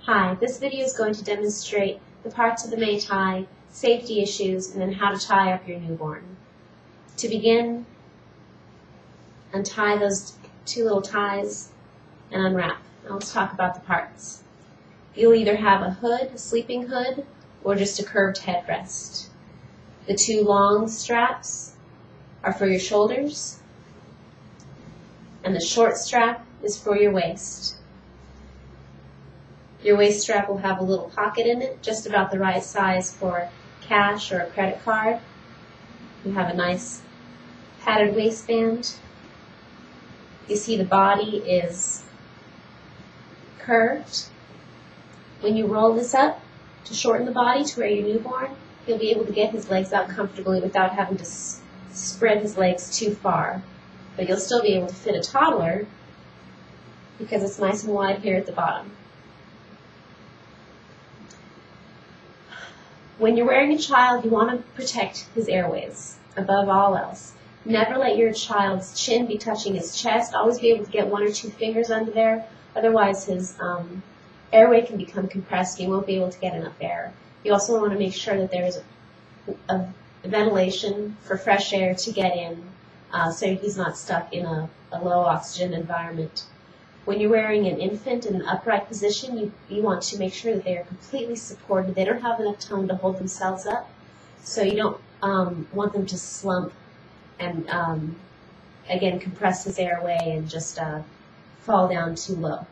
Hi, this video is going to demonstrate the parts of the MEI TAI, safety issues, and then how to tie up your newborn. To begin, untie those two little ties and unwrap. Now let's talk about the parts. You'll either have a hood, a sleeping hood, or just a curved headrest. The two long straps are for your shoulders, and the short strap is for your waist. Your waist strap will have a little pocket in it, just about the right size for cash or a credit card. You have a nice padded waistband. You see the body is curved. When you roll this up to shorten the body to where your newborn, he'll be able to get his legs out comfortably without having to spread his legs too far. But you'll still be able to fit a toddler because it's nice and wide here at the bottom. When you're wearing a child, you want to protect his airways above all else. Never let your child's chin be touching his chest. Always be able to get one or two fingers under there. Otherwise, his airway can become compressed and he won't be able to get enough air. You also want to make sure that there is a ventilation for fresh air to get in so he's not stuck in a low oxygen environment. When you're wearing an infant in an upright position, you want to make sure that they are completely supported. They don't have enough tone to hold themselves up, so you don't want them to slump and, again, compress his airway and just fall down too low.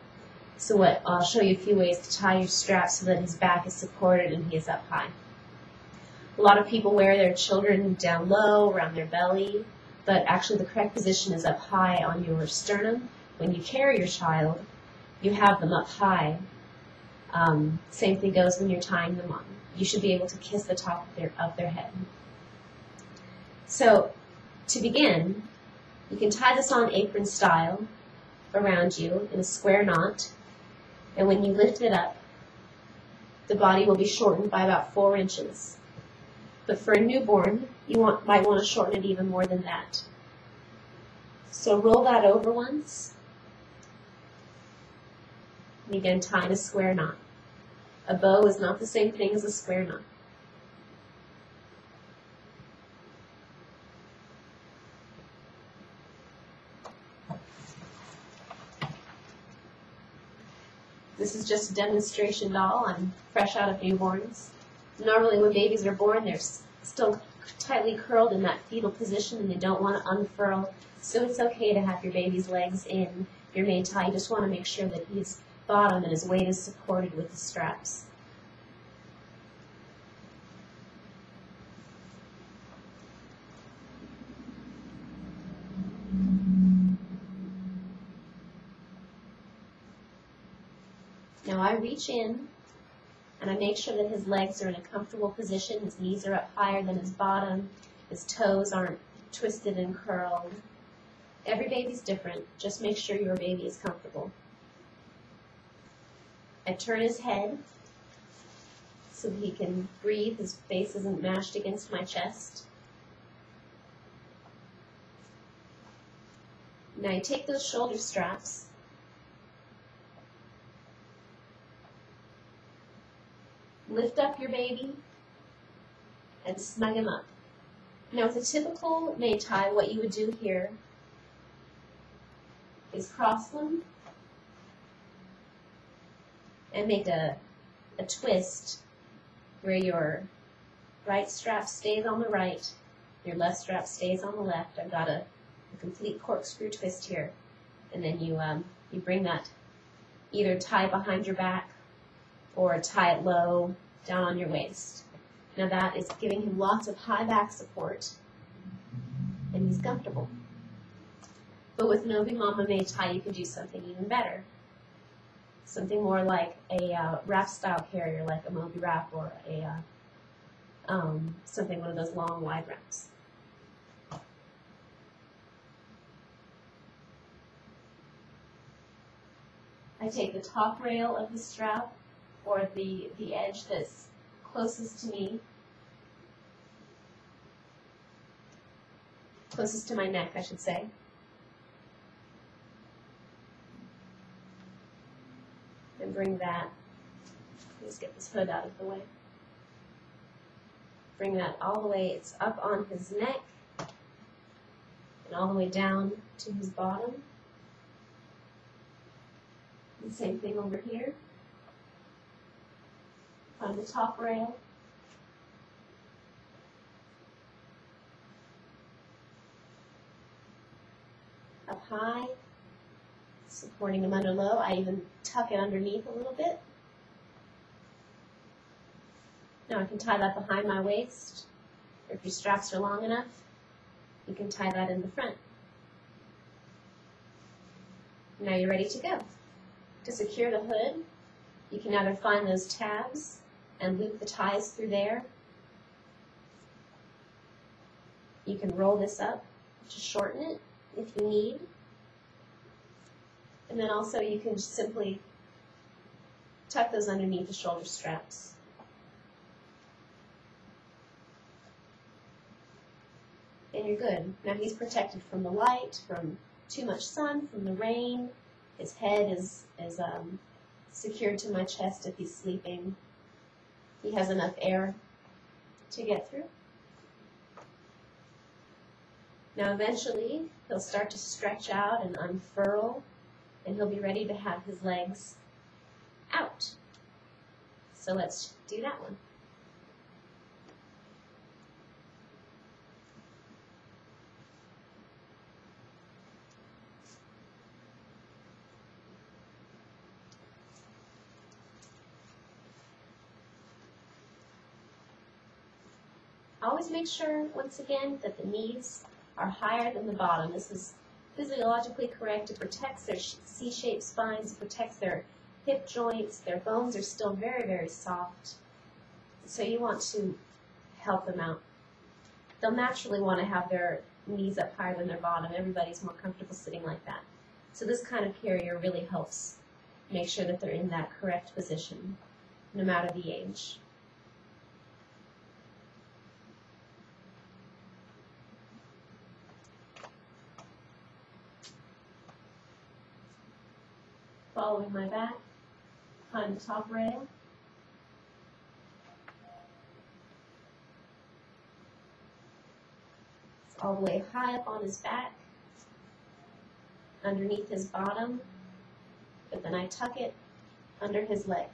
So I'll show you a few ways to tie your strap so that his back is supported and he is up high. A lot of people wear their children down low, around their belly, but actually the correct position is up high on your sternum. When you carry your child, you have them up high. Same thing goes when you're tying them on. You should be able to kiss the top of their head. So, to begin, you can tie this on apron style around you in a square knot, and when you lift it up, the body will be shortened by about 4 inches. But for a newborn, you might want to shorten it even more than that. So roll that over once. And again, tie in a square knot. A bow is not the same thing as a square knot. This is just a demonstration doll. I'm fresh out of newborns. Normally when babies are born, they're still tightly curled in that fetal position and they don't want to unfurl. So it's okay to have your baby's legs in your MEI TAI. You just want to make sure that his bottom and his weight is supported with the straps. Now I reach in and I make sure that his legs are in a comfortable position. His knees are up higher than his bottom. His toes aren't twisted and curled. Every baby's different. Just make sure your baby is comfortable. I turn his head so that he can breathe. His face isn't mashed against my chest. Now you take those shoulder straps lift up your baby and snug him up. Now with a typical MEI TAI, what you would do here is cross them and make a twist where your right strap stays on the right, your left strap stays on the left. I've got a complete corkscrew twist here. And then you bring that either tie behind your back or tie it low down on your waist. Now that is giving him lots of high back support and he's comfortable. But with an ObiMama MEI TAI, you can do something even better. Something more like a wrap style carrier, like a Moby wrap or a one of those long wide wraps. I take the top rail of the strap or the edge that's closest to me, closest to my neck, I should say. And bring that Just get this hood out of the way. Bring that all the way, it's up on his neck and all the way down to his bottom. The same thing over here. Find the top rail. Up high, supporting him under low. I even tuck it underneath a little bit. Now I can tie that behind my waist, or if your straps are long enough, you can tie that in the front. Now you're ready to go. To secure the hood, you can either find those tabs and loop the ties through there. You can roll this up to shorten it if you need. And then also you can just simply tuck those underneath the shoulder straps. And you're good. Now he's protected from the light, from too much sun, from the rain. His head is secured to my chest if he's sleeping. He has enough air to get through. Now eventually he'll start to stretch out and unfurl, and he'll be ready to have his legs out. So let's do that one. Always make sure, once again, that the knees are higher than the bottom. This is physiologically correct. It protects their C-shaped spines, it protects their hip joints. Their bones are still very, very soft. So you want to help them out. They'll naturally want to have their knees up higher than their bottom. Everybody's more comfortable sitting like that. So this kind of carrier really helps make sure that they're in that correct position, no matter the age. Following my back, find the top rail. It's all the way high up on his back, underneath his bottom, but then I tuck it under his leg.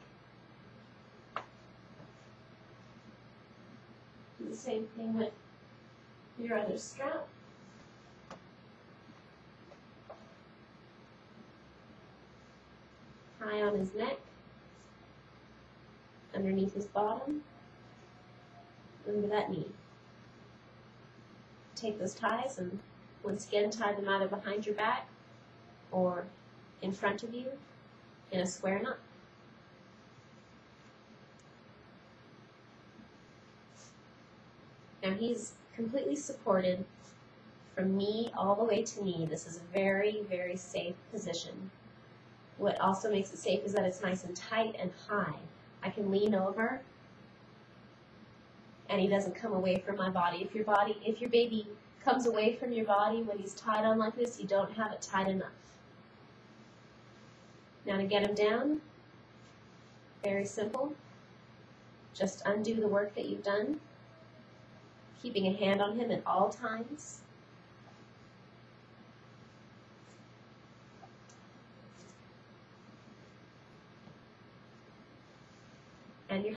Do the same thing with your other strap. High on his neck, underneath his bottom, under that knee. Take those ties and once again tie them either behind your back or in front of you in a square knot. Now he's completely supported from knee all the way to knee. This is a very, very safe position. What also makes it safe is that it's nice and tight and high. I can lean over and he doesn't come away from my body. If your baby comes away from your body when he's tied on like this, you don't have it tight enough. Now to get him down, very simple. Just undo the work that you've done, keeping a hand on him at all times. And you're